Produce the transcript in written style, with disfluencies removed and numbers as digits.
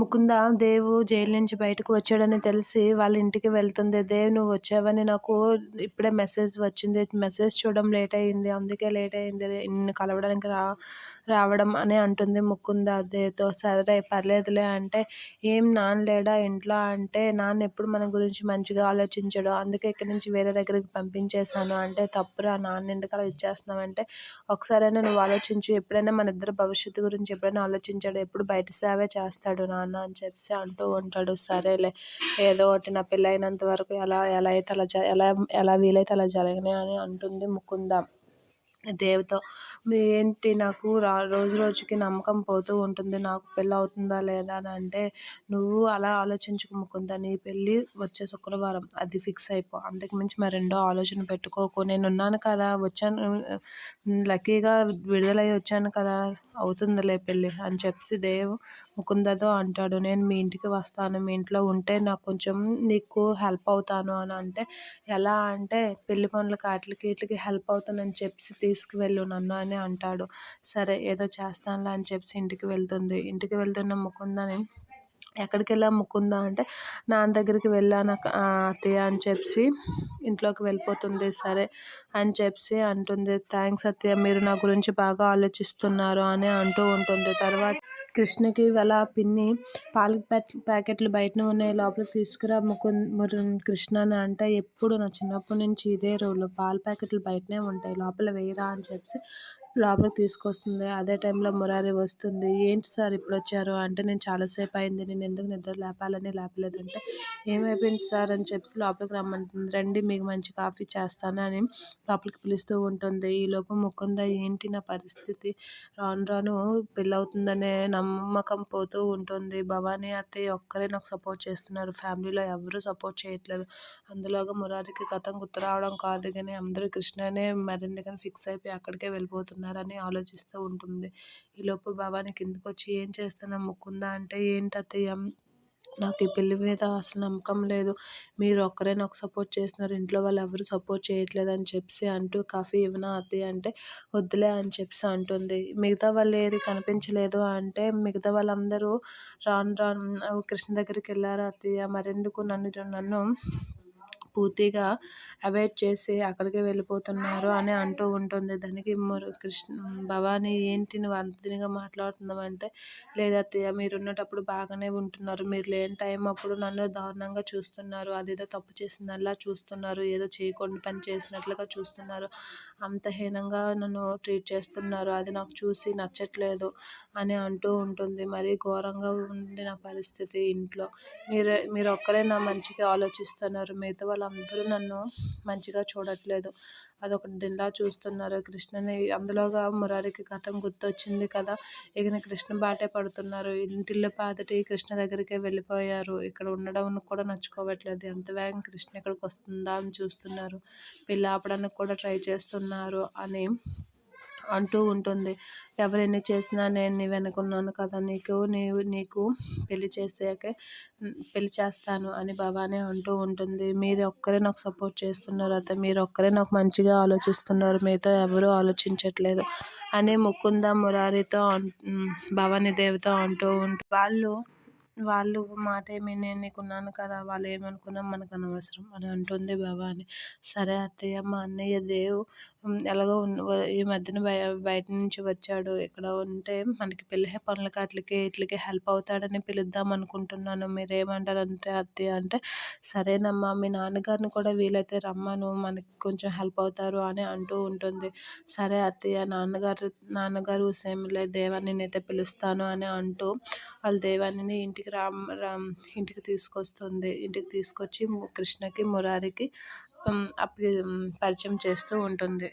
ముకుంద దేవు జైలు నుంచి బయటకు వచ్చాడని తెలిసి వాళ్ళ ఇంటికి వెళ్తుంది. దేవ్ నువ్వు వచ్చావని నాకు ఇప్పుడే మెసేజ్ వచ్చింది. మెసేజ్ చూడడం లేట్ అయింది, అందుకే లేట్ అయింది నిన్ను కలవడానికి రావడం అని అంటుంది ముకుంద దేవ్తో. సరే పర్లేదులే అంటే, ఏం నాన్న లేడా ఇంట్లో అంటే, నాన్న ఎప్పుడు మన గురించి మంచిగా ఆలోచించడు, అందుకే ఇక్కడి నుంచి వేరే దగ్గరికి పంపించేశాను అంటే, తప్పురా నాన్న ఎందుకు అలా ఇచ్చేస్తున్నావంటే, ఒకసారైనా నువ్వు ఆలోచించు, ఎప్పుడైనా మన ఇద్దరు భవిష్యత్తు గురించి ఎప్పుడైనా ఆలోచించాడు, ఎప్పుడు బయట సేవే చేస్తాడు నాన్న అని చెప్పి అంటూ ఉంటాడు. సరేలే ఏదో ఒకటి నా పెళ్ళి అయినంత వరకు ఎలా ఎలా అయితే అలా ఎలా ఎలా వీలైతే అలా జరగనే అని అంటుంది ముకుంద దేవ్తో. ఏంటి నాకు రోజు రోజుకి నమ్మకం పోతూ ఉంటుంది, నాకు పెళ్ళి అవుతుందా లేదా అని అంటే, నువ్వు అలా ఆలోచించుకు ముకుంద, నీ పెళ్ళి వచ్చే శుక్రవారం అది ఫిక్స్ అయిపో, అంతకు మించి మరి రెండో ఆలోచన పెట్టుకోకు, నేనున్నాను కదా, వచ్చాను లక్కీగా విడుదలయ్యి వచ్చాను కదా, అవుతుందిలే పెళ్ళి అని చెప్పి దేవ్ ముకుందతో అంటాడు. నేను మీ ఇంటికి వస్తాను, మీ ఇంట్లో ఉంటే నాకు కొంచెం నీకు హెల్ప్ అవుతాను అని అంటే, ఎలా అంటే పెళ్లి పనులకి వాటికి వీటికి హెల్ప్ అవుతానని చెప్పి తీసుకువెళ్ళు నన్ను అని అంటాడు. సరే ఏదో చేస్తానులే అని చెప్పి ఇంటికి వెళ్తుంది. ఇంటికి వెళ్తున్న ముకుందని, ఎక్కడికి వెళ్ళా ముకుంద అంటే, నాన్న దగ్గరికి వెళ్ళాను అత్తయ్య అని చెప్పి ఇంట్లోకి వెళ్ళిపోతుంది. సరే అని చెప్పి అంటుంది. థ్యాంక్స్ అత్తయ్య, మీరు నా గురించి బాగా ఆలోచిస్తున్నారు అని అంటూ ఉంటుంది. తర్వాత కృష్ణకి వాళ్ళ పిన్ని పాల ప్యాకెట్లు బయటనే ఉన్నాయి, లోపలికి తీసుకురా కృష్ణ అని అంటే, ఎప్పుడు నా చిన్నప్పటి నుంచి ఇదే రూలు, పాల ప్యాకెట్లు బయటనే ఉంటాయి, లోపల వేయరా అని చెప్పి లోపలికి తీసుకొస్తుంది. అదే టైంలో మురారి వస్తుంది. ఏంటి సార్ ఇప్పుడు వచ్చారు అంటే, నేను చాలాసేపు అయింది, నేను ఎందుకు నిద్ర లేపాలని లేపలేదంటే, ఏమైపోయింది సార్ అని చెప్పి లోపలికి రమ్మంటుంది. రండి మీకు మంచి కాఫీ చేస్తాను అని లోపలికి పిలుస్తూ ఉంటుంది. ఈలోపు ముకుంద, ఏంటి నా పరిస్థితి, రాను రాను పెళ్ళవుతుందనే నమ్మకం పోతూ ఉంటుంది, భవానీ అత్తయ్య ఒక్కరే నాకు సపోర్ట్ చేస్తున్నారు, ఫ్యామిలీలో ఎవరూ సపోర్ట్ చేయట్లేదు, అందులోగా మురారికి గతం గుర్తు రావడం కాదు కానీ అందరూ కృష్ణనే మరింతగానే ఫిక్స్ అయిపోయి అక్కడికే వెళ్ళిపోతున్నారని ఆలోచిస్తూ ఉంటుంది. ఈలోపు భవానీ కిందకు వచ్చి, ఏం చేస్తున్నాం ముకుంద అంటే, ఏంటి అత్తయ్య నాకు ఈ పెళ్లి మీద అసలు నమ్మకం లేదు, మీరు ఒక్కరే నాకు సపోర్ట్ చేస్తున్నారు, ఇంట్లో వాళ్ళు ఎవరు సపోర్ట్ చేయట్లేదు అని చెప్పి అంటూ, కాఫీ ఇవ్వనా అత్తయ్య అంటే, వద్దులే అని చెప్పి అంటుంది. మిగతా వాళ్ళు ఏది కనిపించలేదు అంటే, మిగతా వాళ్ళందరూ రాను రాను కృష్ణ దగ్గరికి వెళ్ళారు అత్తయ్య, మరెందుకు నన్ను పూర్తిగా అవాయిడ్ చేసి అక్కడికే వెళ్ళిపోతున్నారు అని అంటూ ఉంటుంది. దానికి భవానీ, ఏంటి నువ్వు అంత దీనిగా మాట్లాడుతున్నావు అంటే, లేదత్తయ్య మీరు ఉన్నటప్పుడు బాగానే ఉంటున్నారు, మీరు లేని టైం అప్పుడు నన్ను దారుణంగా చూస్తున్నారు, అదేదో తప్పు చేసిందల్లా చూస్తున్నారు, ఏదో చేయకూడని పని చేసినట్లుగా చూస్తున్నారు, అంత హీనంగా నన్ను ట్రీట్ చేస్తున్నారు, అది నాకు చూసి నచ్చట్లేదు అని అంటూ ఉంటుంది. మరీ ఘోరంగా ఉంది నా పరిస్థితి ఇంట్లో, మీరు ఒక్కరే నా మంచిగా ఆలోచిస్తున్నారు, మిగతా వాళ్ళందరూ నన్ను మంచిగా చూడట్లేదు, అదొక దిల్లా చూస్తున్నారు కృష్ణని. అందులోగా మురారికి గతం గుర్తొచ్చింది కదా, ఇక కృష్ణ బాటే పడుతున్నారు, ఇంటిల్లి పాదటి కృష్ణ దగ్గరికే వెళ్ళిపోయారు, ఇక్కడ ఉండడం కూడా నచ్చుకోవట్లేదు, ఎంత వేగం కృష్ణ ఇక్కడికి వస్తుందా అని చూస్తున్నారు, పెళ్ళి ఆపడానికి కూడా ట్రై చేస్తున్నారు అని అంటూ ఉంటుంది. ఎవరెన్ని చేసినా నేను నీ వెనుకున్నాను కదా, నీకు పెళ్లి చేస్తాను అని భవానీ అంటూ ఉంటుంది. మీరు ఒక్కరే నాకు సపోర్ట్ చేస్తున్నారు అత్తయ్య, మీరు ఒక్కరే నాకు మంచిగా ఆలోచిస్తున్నారు, మీతో ఎవరూ ఆలోచించట్లేదు అని ముకుంద మురారితో భవానీ దేవితో అంటూ వాళ్ళు మాట ఏమి, నేను నీకున్నాను కదా, వాళ్ళు ఏమనుకున్నా మనకు అనవసరం అని అంటుంది భవానీ. సరే అత్తయ్య, మా అన్నయ్య దేవ్ ఎలాగో ఈ మధ్యన బయట నుంచి వచ్చాడు, ఇక్కడ ఉంటే మనకి పెళ్ళి పనులకి వీటికి హెల్ప్ అవుతాడని పిలుద్దాం అనుకుంటున్నాను, మీరేమంటారు అంటే అత్తయ్య అంటే, సరేనమ్మా మీ నాన్నగారిని కూడా వీలైతే రమ్మను, మనకి కొంచెం హెల్ప్ అవుతారు అని అంటూ ఉంటుంది. సరే అత్తయ్య, నాన్నగారు సేమ్లే, దేవాన్ని నేనైతే పిలుస్తాను అని అంటూ వాళ్ళ దేవాన్ని ఇంటికి తీసుకొస్తుంది. ఇంటికి తీసుకొచ్చి కృష్ణకి మురారికి పరిచయం చేస్తూ ఉంటుంది.